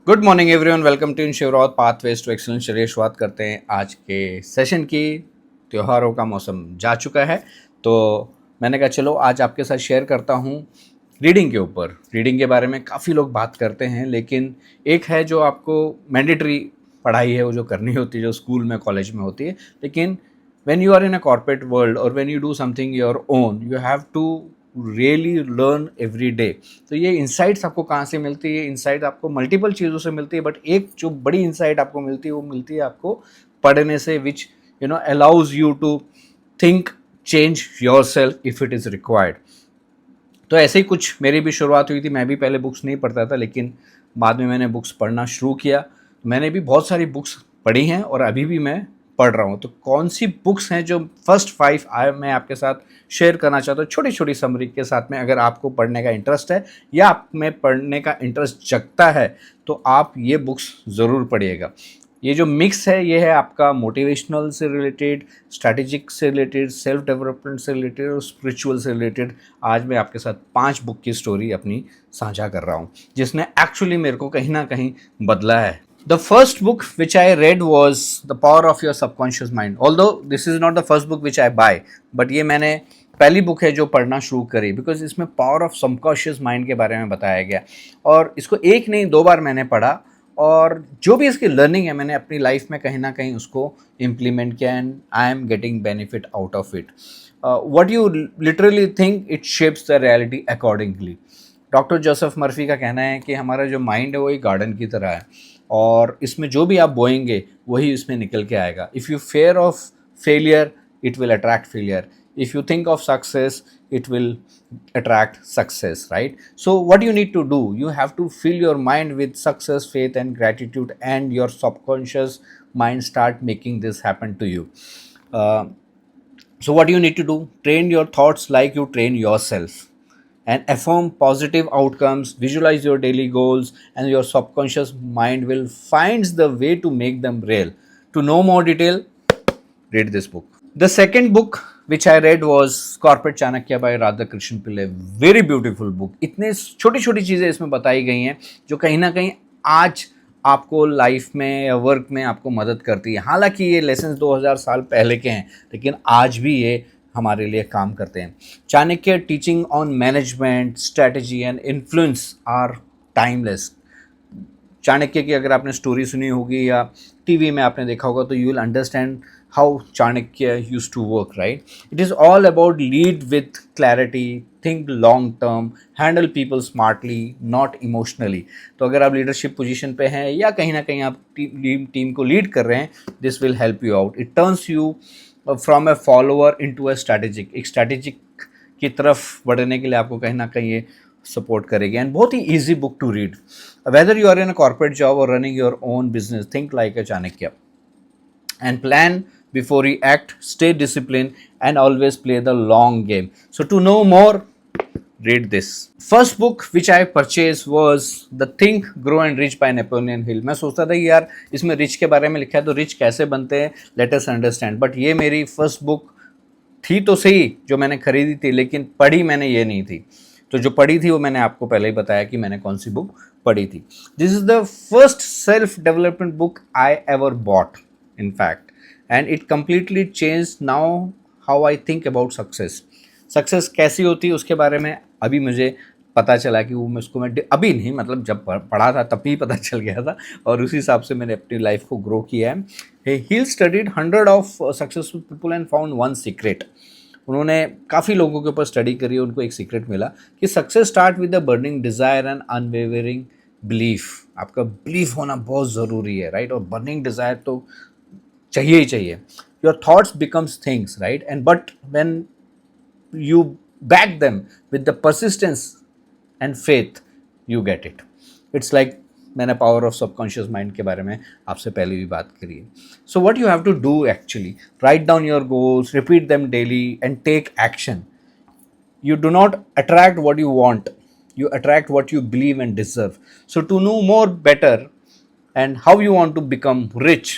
Good morning everyone, welcome to ensure pathways to excellence. चलिए शुरुआत करते हैं आज के सेशन की। त्योहारों का मौसम जा चुका है तो मैंने कहा चलो आज आपके साथ शेयर करता हूँ रीडिंग के ऊपर। रीडिंग के बारे में काफ़ी लोग बात करते हैं, लेकिन एक है जो आपको मैंडेटरी पढ़ाई है, वो जो करनी होती है, जो स्कूल में कॉलेज में होती है। लेकिन when you are in a corporate world or when you do something your own, you have to really learn every day। तो ये इंसाइट्स आपको कहाँ से मिलती है? इंसाइट आपको मल्टीपल चीज़ों से मिलती है, बट एक जो बड़ी इंसाइट आपको मिलती है वो मिलती है आपको पढ़ने से, which allows you to think, change yourself if it is required. तो ऐसे ही कुछ मेरी भी शुरुआत हुई थी। मैं भी पहले बुक्स नहीं पढ़ता था, लेकिन बाद में मैंने बुक्स पढ़ना शुरू किया। मैंने भी बहुत सारी बुक्स पढ़ी हैं और अभी भी मैं पढ़ रहा हूँ। तो कौन सी बुक्स हैं जो फर्स्ट 5 मैं आपके साथ शेयर करना चाहता हूँ छोटी छोटी समरी के साथ में। अगर आपको पढ़ने का इंटरेस्ट है या आप में पढ़ने का इंटरेस्ट जगता है तो आप ये बुक्स ज़रूर पढ़िएगा। ये जो मिक्स है ये है आपका मोटिवेशनल से रिलेटेड, स्ट्रैटेजिक से रिलेटेड, सेल्फ डेवलपमेंट से रिलेटेड और स्पिरिचुअल से रिलेटेड। आज मैं आपके साथ 5 बुक की स्टोरी अपनी साझा कर रहा हूँ जिसने एक्चुअली मेरे को कहीं ना कहीं बदला है। The first book which I read was The Power of Your Subconscious Mind. Although this is not the first book which I buy, but ये मैंने पहली बुक है जो पढ़ना शुरू करी, बिकॉज इसमें पावर ऑफ सबकॉन्शियस माइंड के बारे में बताया गया और इसको एक नहीं 2 बार मैंने पढ़ा और जो भी इसकी लर्निंग है मैंने अपनी लाइफ में कहीं ना कहीं उसको इम्प्लीमेंट किया and I am getting benefit out of it. What you literally think it shapes the reality accordingly. Doctor Joseph Murphy का कहना है कि हमारा जो माइंड है वो एक गार्डन की तरह है और इसमें जो भी आप बोएंगे वही इसमें निकल के आएगा। If you fair of failure it will attract failure, if you think of success it will attract success, right? So what you need to do, you have to fill your mind with success, faith and gratitude, and your subconscious mind start making this happen to you. uh, so what you need to do, train your thoughts like you train yourself and affirm positive outcomes, visualize your daily goals, and your subconscious mind will finds the way to make them real. To know more detail, read this book. The second book which I read was Corporate Chanakya by Radhakrishnan Pillai. Very beautiful book. इतने छोटी छोटी चीज़ें इसमें बताई गई हैं जो कहीं ना कहीं आज आपको लाइफ में या वर्क में आपको मदद करती है। हालांकि ये लेसन्स 2000 साल पहले के हैं, लेकिन आज भी ये हमारे लिए काम करते हैं। Chanakya teaching on management, strategy and influence are timeless. Chanakya की अगर आपने स्टोरी सुनी होगी या टीवी में आपने देखा होगा तो you will understand how Chanakya used to work, right? It is all about lead with clarity, think long term, handle people smartly not emotionally. तो अगर आप लीडरशिप पोजीशन पे हैं या कहीं ना कहीं आप टीम को लीड कर रहे हैं, this will help you out. It turns you from A follower into A strategic. एक स्ट्रैटेजिक की तरफ बढ़ने के लिए आपको कहीं ना कहीं ये सपोर्ट करेगी एंड बहुत ही easy book to read. Whether you are in a corporate job और running your own business, think like a Chanakya and plan before you act, stay disciplined and always play the long game. So to know more, read this. First book which I purchased was The Think, Grow and Rich by Napoleon Hill. मैं सोचता था कि यार इसमें rich के बारे में लिखा है तो रिच कैसे बनते हैं, लेट अस अंडरस्टैंड। बट ये मेरी फर्स्ट बुक थी तो सही जो मैंने खरीदी थी, लेकिन पढ़ी मैंने ये नहीं थी। तो जो पढ़ी थी वो मैंने आपको पहले ही बताया कि मैंने कौन सी बुक पढ़ी थी। This is the first self development book I ever bot in fact, and it completely changed now how I think about success. Success कैसी होती है उसके बारे में अभी मुझे पता चला कि वो मैं उसको मैं अभी नहीं, मतलब जब पढ़ा था तभी पता चल गया था और उसी हिसाब से मैंने अपनी लाइफ को ग्रो किया है। He studied 100 of successful people and found one secret. उन्होंने काफ़ी लोगों के ऊपर स्टडी करी, उनको एक सीक्रेट मिला कि success start with the burning desire and unwavering belief. आपका बिलीफ होना बहुत ज़रूरी है, राइट? और बर्निंग डिज़ायर तो चाहिए ही चाहिए। Your thoughts becomes things, right? And but when you back them with the persistence and faith you get it. It's like मैंने पावर ऑफ सबकॉन्शियस माइंड के बारे में आपसे पहले भी बात करी है। So what you have to do actually, write down your goals, repeat them daily and take action. You do not attract what you want, you attract what you believe and deserve. So to know more better and how you want to become rich,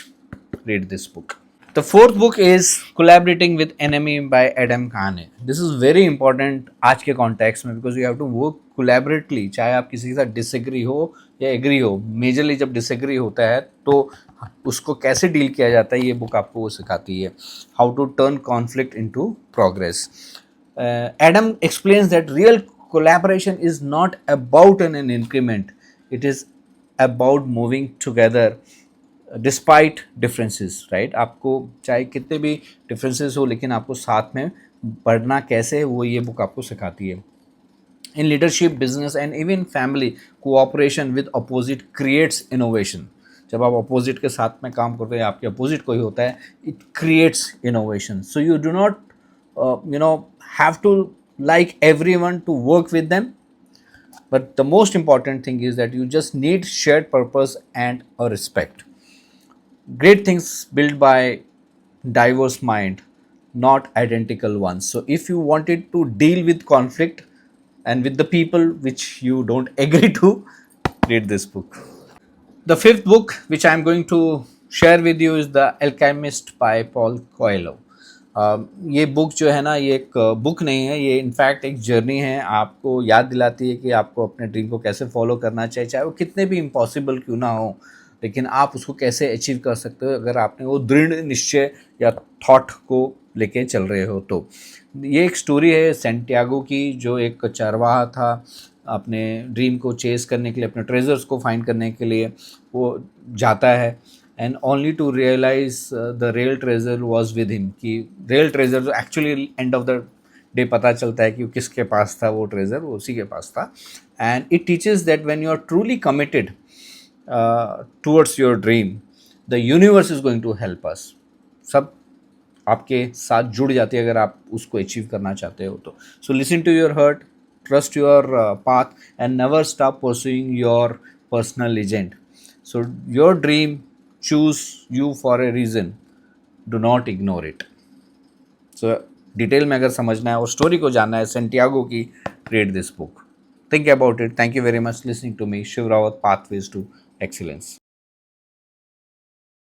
read this book. The fourth book is Collaborating with Enemy by Adam Kahane. This is very important आज के context में because you have to work collaboratively, चाहे आप किसी के साथ disagree हो या एग्री हो, मेजरली जब डिसएग्री होता है तो उसको कैसे डील किया जाता है, ये बुक आपको वो सिखाती है। How to turn conflict into progress. Adam explains that real collaboration is not about an increment, it is about moving together despite differences, right. आपको चाहे कितने भी डिफरेंसेस हो, लेकिन आपको साथ में बढ़ना कैसे है वो ये बुक आपको सिखाती है। In leadership, business and even family, cooperation with opposite creates innovation. जब आप अपोजिट के साथ में काम करते हैं, आपके अपोजिट कोई होता है, it creates innovation. So you do not have to like everyone to work with them, but the most important thing is that you just need shared purpose and a respect. Great things built by diverse mind, not identical ones. So if you wanted to deal with conflict and with the people which you don't agree to, read this book. The fifth book which I am going to share with you is The Alchemist by Paul Coelho. ये book जो है ना, ये एक book नहीं है, ये in fact एक जर्नी है। आपको याद दिलाती है कि आपको अपने ड्रीम को कैसे फॉलो करना चाहिए, चाहे वो कितने भी इम्पॉसिबल क्यों ना हो, लेकिन आप उसको कैसे अचीव कर सकते हो अगर आपने वो दृढ़ निश्चय या थॉट को लेके चल रहे हो। तो ये एक स्टोरी है सेंटियागो की, जो एक चरवाहा था। अपने ड्रीम को चेस करने के लिए, अपने ट्रेजर्स को फाइंड करने के लिए वो जाता है, and only to realise the real treasure was with him. कि रियल ट्रेजर जो actually end of the day पता चलता है कि वो किसके पास था, वो ट्रेजर वो उसी के पास था। And it teaches that when you are truly committed towards your dream, the universe is going to help us. सब आपके साथ जुड़ जाती है अगर आप उसको अचीव करना चाहते हो तो। So listen to your heart, trust your path, and never stop pursuing your personal legend. So your dream choose you for a reason, do not ignore it. So detail में अगर समझना है और स्टोरी को जानना है सेंटियागो की, read this book, think about it. Thank you very much listening to me, Shiv Rawat, Pathways to Excellence.